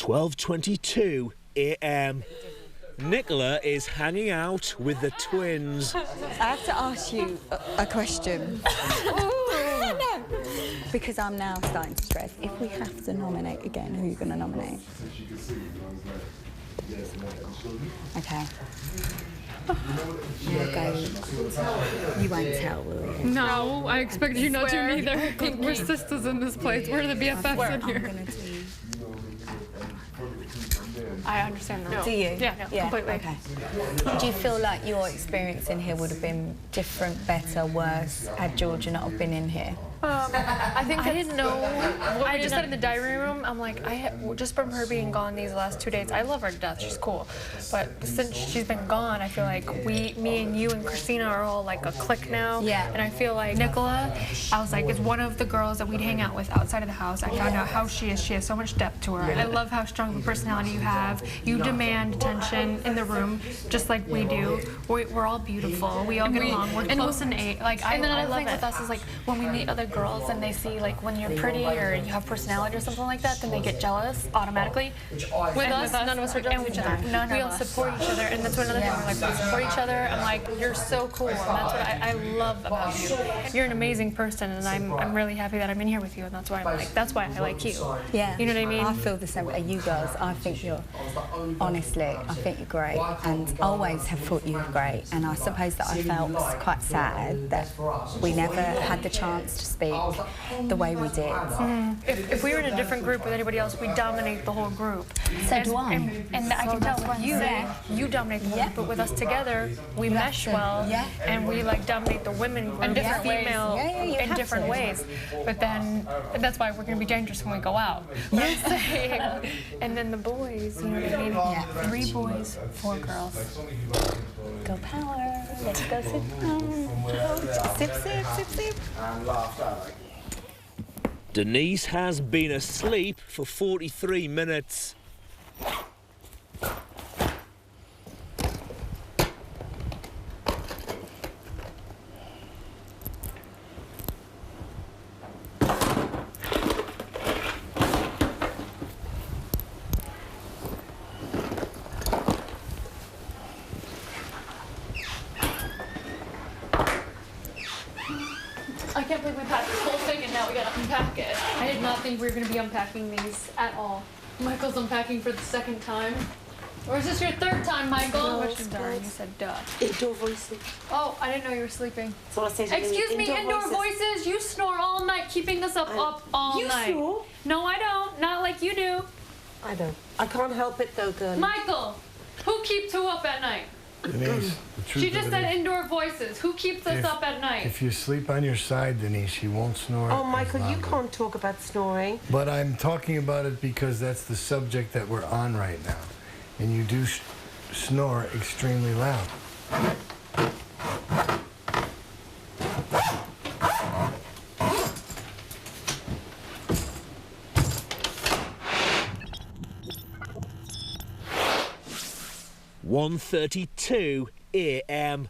12:22 a.m. Nicola is hanging out with the twins. I have to ask you a question. No. Because I'm now starting to stress. If we have to nominate again, who are you going to nominate? Okay. We'll go. You won't tell, will you? No, I expect you not to either. We're sisters in this place. We're the BFFs in here. I understand now. Do you? Yeah, completely. Okay. Do you feel like your experience in here would have been different, better, worse, had Georgia not have been in here? I think I didn't know. I just said in the diary room, I'm like, just from her being gone these last 2 days, I love her to death. She's cool. But since she's been gone, I feel like me and you and Christina are all like a clique now. Yeah. And I feel like Nicola, I was like, is one of the girls that we'd hang out with outside of the house. I found out how she is. She has so much depth to her. I love how strong of a personality you have. You demand attention in the room, just like we do. We're all beautiful. We all get along. We're close in age. Like, and then another thing with us is like when we meet other girls and they see like when you're pretty or you have personality or something like that, then they get jealous automatically. With us, none of us are jealous of each other. We all support each other, and that's another thing. We're like, we support each other. I'm like, you're so cool, and that's what I love about you. You're an amazing person, and I'm really happy that I'm in here with you, and that's why I like you. Yeah. You know what I mean? I feel the same way. You girls, I think honestly, I think you're great, and always have thought you were great. And I suppose that I felt quite sad that we never had the chance to speak the way we did. If we were in a different group with anybody else, we dominate the whole group. So do I. And I can tell with you dominate the whole group, but with us together, we mesh well, and we like dominate the women group, and different female in different ways. But then that's why we're going to be dangerous when we go out. And then the boys, you know what I mean? Yeah. 3 boys, 4 girls. Go power. Let's go sit down. Sip, sip, sip, sip. Denise has been asleep for 43 minutes. I can't believe we packed this whole thing and now we gotta unpack it. I did not think we were gonna be unpacking these at all. Michael's unpacking for the 2nd time. Or is this your 3rd time, Michael? No, You said duh. Indoor voices. Oh, I didn't know you were sleeping. That's what I say to Excuse me, indoor voices. You snore all night, keeping us up all night. You snore? No, I don't. Not like you do. I don't. I can't help it though, girl. Michael, who keeps who up at night? Denise, the truth She just of said it is, indoor voices. Who keeps us up at night? if you sleep on your side, Denise, you won't snore. Oh, as Michael, you loudly. can't talk about snoring. But I'm talking about it because that's the subject that we're on right now. And you do snore extremely loud. (1:32 a.m.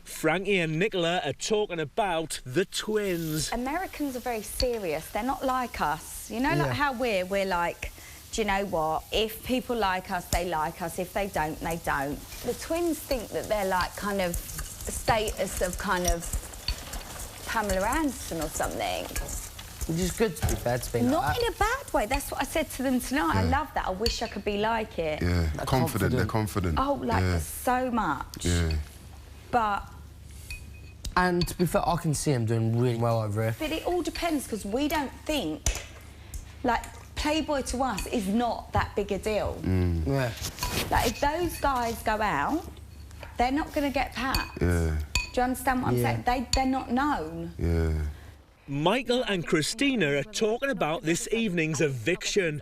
Frankie and Nicola are talking about the twins. Americans are very serious. They're not like us. You know, like how we're like, do you know what? If people like us, they like us. If they don't, they don't. The twins think that they're like kind of status of kind of Pamela Anderson or something. Which is good, to be fair, to be like Not that. in a bad way. That's what I said to them tonight. I love that. I wish I could be like it. Yeah, confident. They're confident. Oh, like so much. Yeah. But And to be fair, I can see him doing really well over here. But it all depends, because we don't think, like, Playboy to us is not that big a deal. Yeah. Like, if those guys go out, they're not going to get packed. Yeah. Do you understand what I'm saying? They're not known. Yeah. Michael and Christina are talking about this evening's eviction.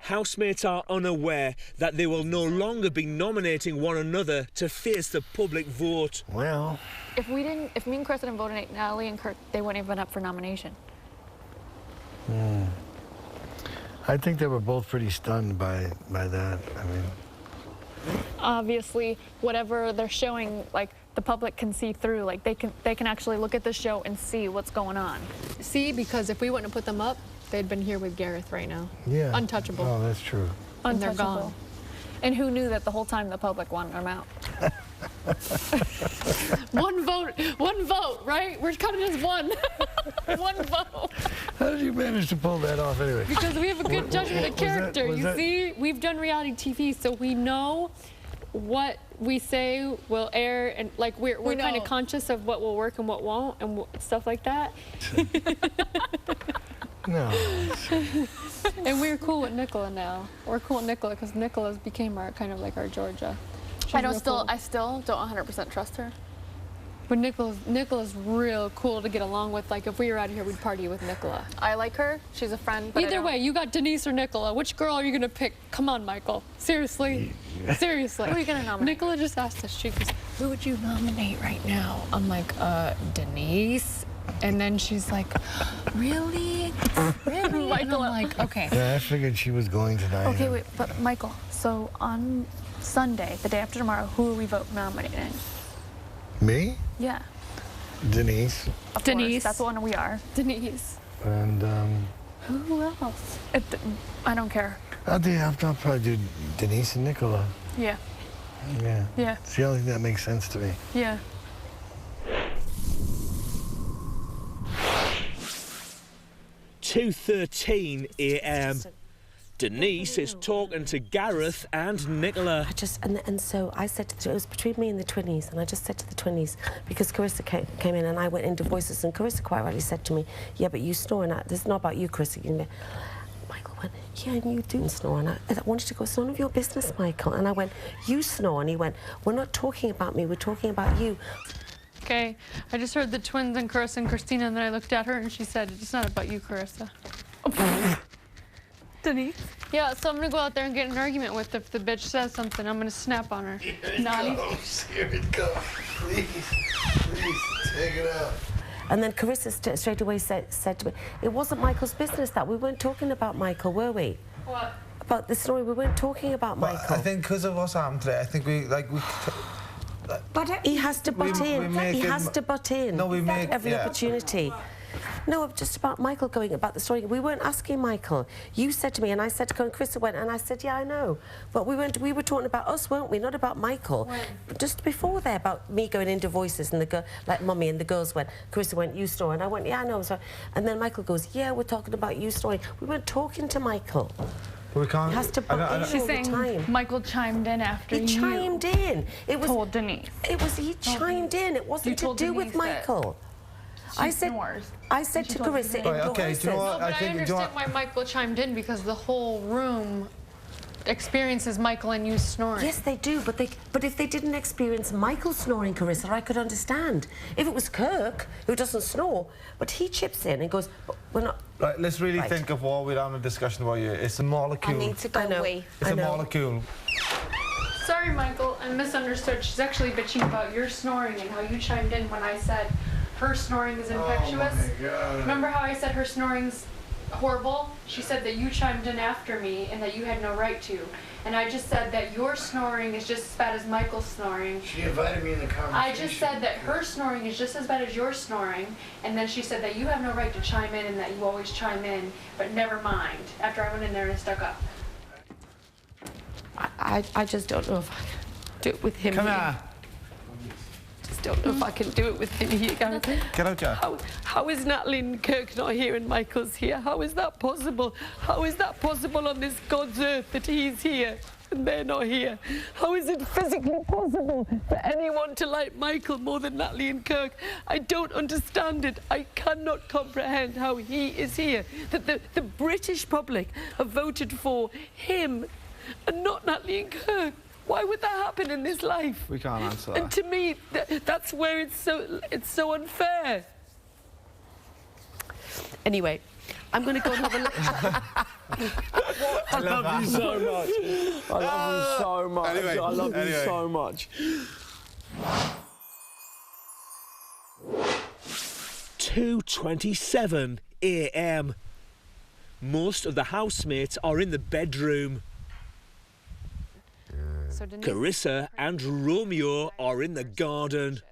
Housemates are unaware that they will no longer be nominating one another to face the public vote. Well, If me and Chris didn't vote in Natalie and Kurt, they wouldn't have been up for nomination. I think they were both pretty stunned by that. I mean, Obviously, whatever they're showing, like, the public can see through. Like they can actually look at the show and see what's going on. See, because if we wouldn't have put them up, they'd been here with Gareth right now. Yeah. Untouchable. Oh, that's true. And they're gone. And who knew that the whole time the public wanted them out? One vote, right? We're counting as one. One vote. How did you manage to pull that off anyway? Because we have a good judgment of character. You see, we've done reality TV, so we know what we say will air, and like we're kind of conscious of what will work and what won't, and stuff like that. No. And we're cool with Nicola now. We're cool with Nicola because Nicola's became our kind of like our Georgia. I still don't 100% trust her. But Nicola's real cool to get along with. Like if we were out here, we'd party with Nicola. I like her. She's a friend. But either way, you got Denise or Nicola. Which girl are you gonna pick? Come on, Michael. Seriously. Seriously. Who are you gonna nominate? Nicola just asked us. She goes, "Who would you nominate right now?" I'm like, Denise. And then she's like, really? Really? Michael, I'm like, okay. Yeah, I figured she was going tonight. Okay, wait, but Michael, so on Sunday, the day after tomorrow, who are we nominating? Me? Yeah. Denise. Of Denise. Course, that's the one we are. Denise. And, who else? I don't care. I'll probably do Denise and Nicola. Yeah. Yeah. Yeah. It's the only thing that makes sense to me. Yeah. 2:13 a.m. Denise is talking to Gareth and Nicola. And so I said it was between me and the twinnies, and I just said to the twinnies, because Carissa came in and I went into voices, and Carissa quite rightly said to me, yeah, but you snore, and this is not about you, Carissa. You know. Michael went, yeah, and you do snore, and I wanted to go, it's none of your business, Michael. And I went, you snore, and he went, we're not talking about me, we're talking about you. Okay, I just heard the twins and Carissa and Christina, and then I looked at her and she said, it's not about you, Carissa. Denise? Yeah, so I'm gonna go out there and get in an argument with her. If the bitch says something, I'm gonna snap on her. Here it goes. Please, take it out. And then Carissa straight away said to me, it wasn't Michael's business that. We weren't talking about Michael, were we? What? About the story, we weren't talking about Michael. I think because of what's happened today, I think we But he has to butt in. He has to butt in. No, we make every opportunity. No, just about Michael going about the story. We weren't asking Michael. You said to me, and I said to Colin, Carissa went, and I said, yeah, I know. But we were talking about us, weren't we? Not about Michael. When? Just before there, about me going into voices, and the girl, like Mummy, and the girls went, Carissa went, you snore, and I went, yeah, I know. So, and then Michael goes, yeah, we're talking about you snoring. We weren't talking to Michael. We can't. He has to butt in She's all the saying time. Michael chimed in after He chimed in. It was told Denise. He chimed in. It wasn't to do with Michael. I said to Carissa. Okay, do you know what? No, but I understand why Michael chimed in, because the whole room experiences Michael and you snoring. Yes, they do, but if they didn't experience Michael snoring, Carissa, I could understand. If it was Kirk, who doesn't snore, but he chips in and goes, we're not... Right, let's really think of what we're having a discussion about here. It's a molecule. I need to go wee. It's a molecule. Sorry, Michael, I misunderstood. She's actually bitching about your snoring and how you chimed in when I said her snoring is infectious. Oh my God. Remember how I said her snoring's horrible? She said that you chimed in after me and that you had no right to. And I just said that your snoring is just as bad as Michael's snoring. She invited me in the conversation. I just said that her snoring is just as bad as your snoring, and then she said that you have no right to chime in and that you always chime in, but never mind, after I went in there and stuck up. I just don't know if I can do it with him. Come here. Just don't know if I can do it with him here, Gareth. Get out, Jack. How is Natalie and Kirk not here and Michael's here? How is that possible? How is that possible on this God's earth that he's here and they're not here? How is it physically possible for anyone to like Michael more than Natalie and Kirk? I don't understand it. I cannot comprehend how he is here. That the British public have voted for him and not Natalie and Kirk. Why would that happen in this life? We can't answer that. And to me, that's where it's so unfair. Anyway, I'm going to go and have a look. I love you so much. I love you so much. Anyway, I love you so much. 2:27 a.m. Most of the housemates are in the bedroom. So Carissa and Romeo are in the garden.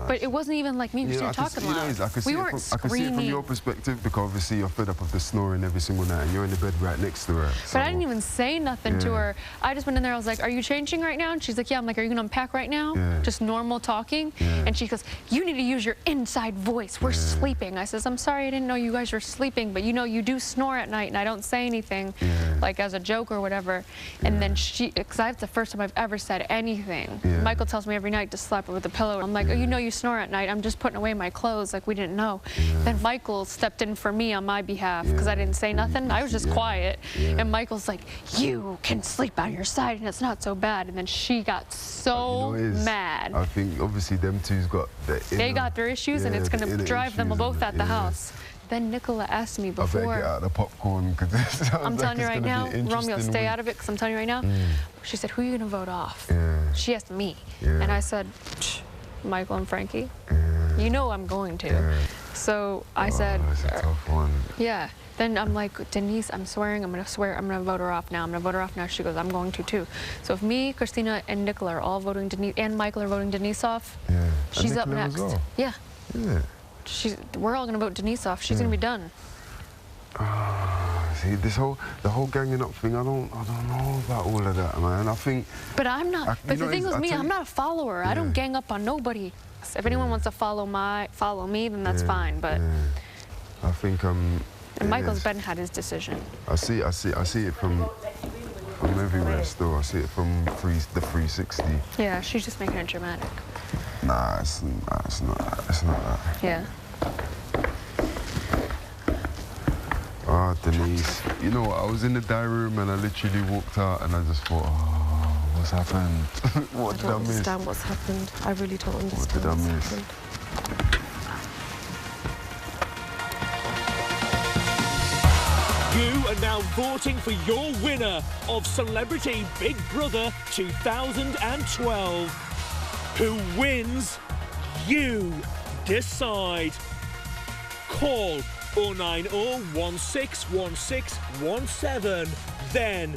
But it wasn't even like me and Christina talking loud. We weren't I can see it from your perspective because obviously you're fed up of the snoring every single night and you're in the bed right next to her. But I didn't even say nothing to her. I just went in there, I was like, are you changing right now? And she's like, yeah. I'm like, are you gonna unpack right now? Just normal talking. And she goes, you need to use your inside voice. We're sleeping. I says, I'm sorry, I didn't know you guys were sleeping, but you know you do snore at night and I don't say anything, like as a joke or whatever. And then because that's the first time I've ever said anything. Michael tells me every night to slap her with a pillow. I'm like, oh, you know you snore at night. I'm just putting away my clothes, like we didn't know. Then Michael stepped in for me on my behalf because I didn't say nothing. I was just quiet. And Michael's like, you can sleep on your side and it's not so bad. And then she got so mad. I think obviously them two's got they got their issues and it's going to drive them both at the house. Then Nicola asked me before. I better get out the popcorn because I'm telling you right now, Romeo, stay out of it because I'm telling you right now. She said, who are you going to vote off? She asked me. And I said, Michael and Frankie. You know I'm going to. So I said, that's a tough one. Yeah. Then I'm like, Denise, I'm swearing, I'm gonna swear, I'm gonna vote her off now. I'm gonna vote her off now. She goes, I'm going to too. So if me, Christina, and Nicola are all voting Denise, and Michael are voting Denise off, she's up next. Well. Yeah. We're all gonna vote Denise off. She's gonna be done. See, the whole ganging up thing, I don't know about all of that, man. I think. But I'm not. But the thing with me, I'm not a follower. I don't gang up on nobody. If anyone wants to follow me, then that's fine. But I think and Michael's Ben had his decision. I see it from everywhere still. I see it from the 360. Yeah, she's just making it dramatic. Nah, it's not that. Yeah. Oh, Denise. You know what? I was in the diary room and I literally walked out and I just thought, oh, what's happened? What did I miss? I don't understand what's happened. I really don't understand What did I miss? You are now voting for your winner of Celebrity Big Brother 2012. Who wins? You decide. Call 090 1616 17, then